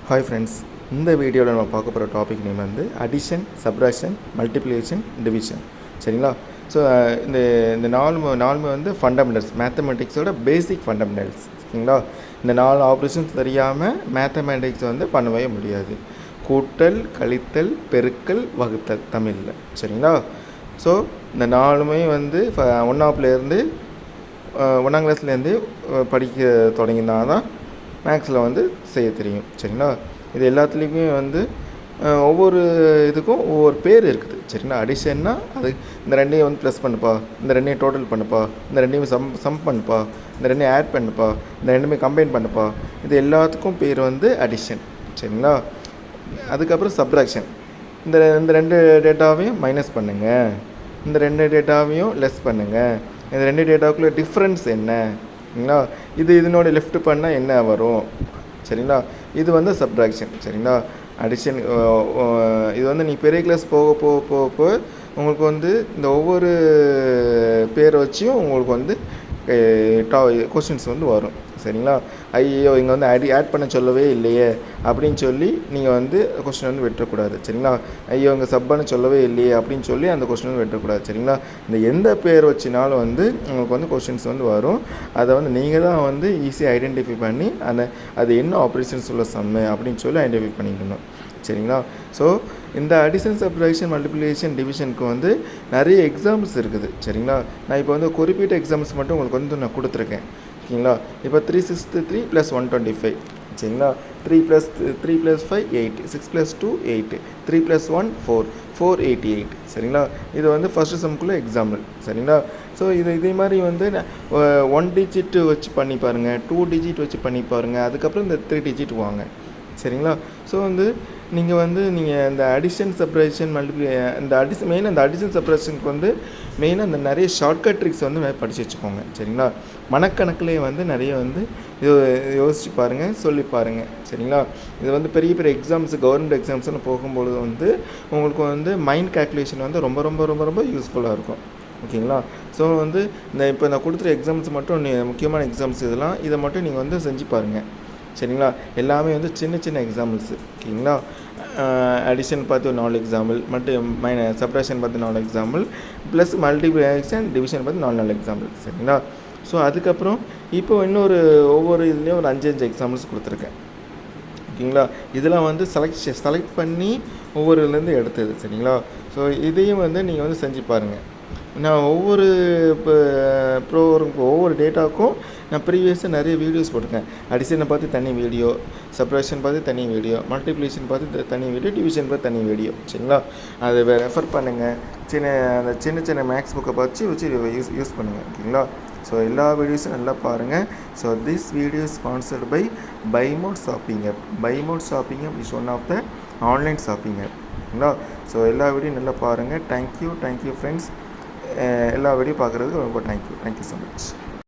Hi friends, இந்த வீடியோவில் நம்ம பார்க்க போகிற டாபிக் நேம் வந்து அடிஷன், சப்ராக்ஷன், மல்டிப்ளிகேஷன், டிவிஷன். சரிங்களா? ஸோ இந்த இந்த நாலுமே வந்து ஃபண்டமெண்டல்ஸ், மேத்தமெட்டிக்ஸோட பேசிக் ஃபண்டமெண்டல்ஸ். சரிங்களா? இந்த 4 ஆப்ரேஷன்ஸ் தெரியாமல் மேத்தமெட்டிக்ஸ் வந்து பண்ணவே முடியாது. கூட்டல், கழித்தல், பெருக்கல், வகுத்தல் தமிழில். சரிங்களா? ஸோ இந்த நாலுமே வந்து ஒன்றாப்லேருந்து 1ஆம் கிளாஸ்லேருந்து படிக்க தொடங்கினா தான் மேக்ஸில் வந்து செய்ய தெரியும். சரிங்களா? இது எல்லாத்துலேயுமே வந்து ஒவ்வொரு இதுக்கும் ஒவ்வொரு பேர் இருக்குது. சரிங்களா? அடிஷன்னா அது இந்த ரெண்டையும் வந்து ப்ளஸ் பண்ணுப்பா, இந்த ரெண்டையும் டோட்டல் பண்ணுப்பா, இந்த ரெண்டையும் சம் பண்ணுப்பா, இந்த ரெண்டையும் ஆட் பண்ணுப்பா, இந்த ரெண்டுமே கம்பைன் பண்ணுப்பா. இது எல்லாத்துக்கும் பேர் வந்து அடிஷன். சரிங்களா? அதுக்கப்புறம் சப்ராக்ஷன். இந்த ரெண்டு டேட்டாவையும் மைனஸ் பண்ணுங்கள், இந்த ரெண்டு டேட்டாவையும் லெஸ் பண்ணுங்கள், இந்த ரெண்டு டேட்டாவுக்குள்ள டிஃப்ரென்ஸ் என்ன. சரிங்களா? இதனோட லெஃப்ட் பண்ணால் என்ன வரும். சரிங்களா? இது வந்து சப்ட்ராக்ஷன். சரிங்களா? அடிஷன் இது வந்து நீ பெரிய கிளாஸ் போக போக போக போக உங்களுக்கு வந்து இந்த ஒவ்வொரு பேரை வச்சியும் உங்களுக்கு வந்து கொஸ்டின்ஸ் வந்து வரும். சரிங்களா? ஐயோ இங்கே வந்து ஆட் பண்ண சொல்லவே இல்லையே அப்படின்னு சொல்லி நீங்கள் வந்து கொஸ்டின் வந்து வெட்டக்கூடாது. சரிங்களா? ஐயோ இங்கே சப்பான்னு சொல்லவே இல்லையே அப்படின்னு சொல்லி அந்த கொஸ்டின் வந்து வெட்டக்கூடாது. சரிங்களா? இந்த எந்த பேர் வச்சினாலும் வந்து உங்களுக்கு வந்து கொஸ்டின்ஸ் வந்து வரும். அதை வந்து நீங்கள் தான் வந்து ஈஸியாக ஐடென்டிஃபை பண்ணி அது என்ன ஆப்ரேஷன்ஸ் உள்ள சம்மு அப்படின்னு சொல்லி ஐடென்டிஃபை பண்ணிக்கணும். சரிங்களா? ஸோ இந்த அடிஷன், சப்ட்ராக்ஷன், மல்டிப்ளிகேஷன், டிவிஷனுக்கு வந்து நிறைய எக்ஸாம்பிள்ஸ் இருக்குது. சரிங்களா? நான் இப்போ வந்து குறிப்பிட்ட எக்ஸாம்பிள்ஸ் மட்டும் உங்களுக்கு வந்து நான் கொடுத்துருக்கேன். ஓகேங்களா? இப்போ 363 + 125. சரிங்களா? 3 + 5 8, 6 + 2 8, 3 + 1 4, 488. சரிங்களா? இது வந்து ஃபஸ்ட்டு சம்குள்ளே எக்ஸாம்பிள். சரிங்களா? ஸோ இதே மாதிரி வந்து 1 டிஜிட் வச்சு பண்ணி பாருங்கள், 2 டிஜிட் வச்சு பண்ணி பாருங்கள், அதுக்கப்புறம் இந்த 3 டிஜிட் வாங்க. சரிங்களா? ஸோ வந்து நீங்கள் இந்த அடிஷன், சப்ராக்ஷன், மெயினாக இந்த அடிஷன், சப்ராக்ஷனுக்கு வந்து மெயினாக இந்த நிறைய ஷார்ட்கட் ட்ரிக்ஸ் வந்து படித்து வச்சுக்கோங்க. சரிங்களா? மனக்கணக்கிலே வந்து நிறைய வந்து யோசிச்சு பாருங்கள், சொல்லி பாருங்கள். சரிங்களா? இது வந்து பெரிய பெரிய எக்ஸாம்ஸ், கவர்மெண்ட் எக்ஸாம்ஸ்னு போகும்பொழுது வந்து உங்களுக்கு வந்து மைண்ட் கேல்குலேஷன் வந்து ரொம்ப ரொம்ப ரொம்ப ரொம்ப யூஸ்ஃபுல்லாக இருக்கும். ஓகேங்களா? ஸோ வந்து இப்போ நான் கொடுத்துற எக்ஸாம்ஸ் மட்டும் முக்கியமான எக்ஸாம்ஸ் இதை மட்டும் நீங்கள் வந்து செஞ்சு பாருங்கள். சரிங்களா? எல்லாமே வந்து சின்ன சின்ன எக்ஸாம்பிள்ஸு. ஓகேங்களா? அடிஷன் பார்த்து ஒரு 4 எக்ஸாம்பிள், சப்ட்ராக்ஷன் பார்த்து 4 எக்ஸாம்பிள், ப்ளஸ் மல்டிப்ளிகேஷன், டிவிஷன் பார்த்து 4 எக்ஸாம்பிள். சரிங்களா? ஸோ அதுக்கப்புறம் இப்போ இன்னொரு ஒவ்வொரு இதுலேயும் ஒரு 5 எக்ஸாம்பிள்ஸ் கொடுத்துருக்கேன். ஓகேங்களா? இதெல்லாம் வந்து செலக்ட் பண்ணி ஒவ்வொரு இதுலேருந்து எடுத்தது. சரிங்களா? ஸோ இதையும் வந்து நீங்கள் வந்து செஞ்சு பாருங்கள். நான் ஒவ்வொரு ஒவ்வொரு டேட்டாவுக்கும் நான் ப்ரீவியஸாக நிறைய வீடியோஸ் போட்டிருக்கேன். அடிஷனை பார்த்து தனி வீடியோ, சப்ட்ராக்ஷன் பார்த்து தனி வீடியோ, மல்டிப்ளிகேஷன் பார்த்து தனி வீடியோ, டிவிஷன் பார்த்து தனி வீடியோ. சரிங்களா? அதை ரெஃபர் பண்ணுங்கள். அந்த சின்ன மேக்ஸ் புக்கை வச்சு யூஸ் பண்ணுங்கள். ஓகேங்களா? ஸோ எல்லா வீடியோஸும் நல்லா பாருங்கள். So this video sponsored by பைமோட் ஷாப்பிங் ஆப். பைமோட் shopping app is one of the online shopping app. ஓகேங்களா? ஸோ எல்லா வீடியோயும் நல்லா பாருங்கள். Thank you friends. எல்லா வீடியோ பார்க்குறதுக்கு ரொம்ப தேங்க்யூ ஸோ மச்.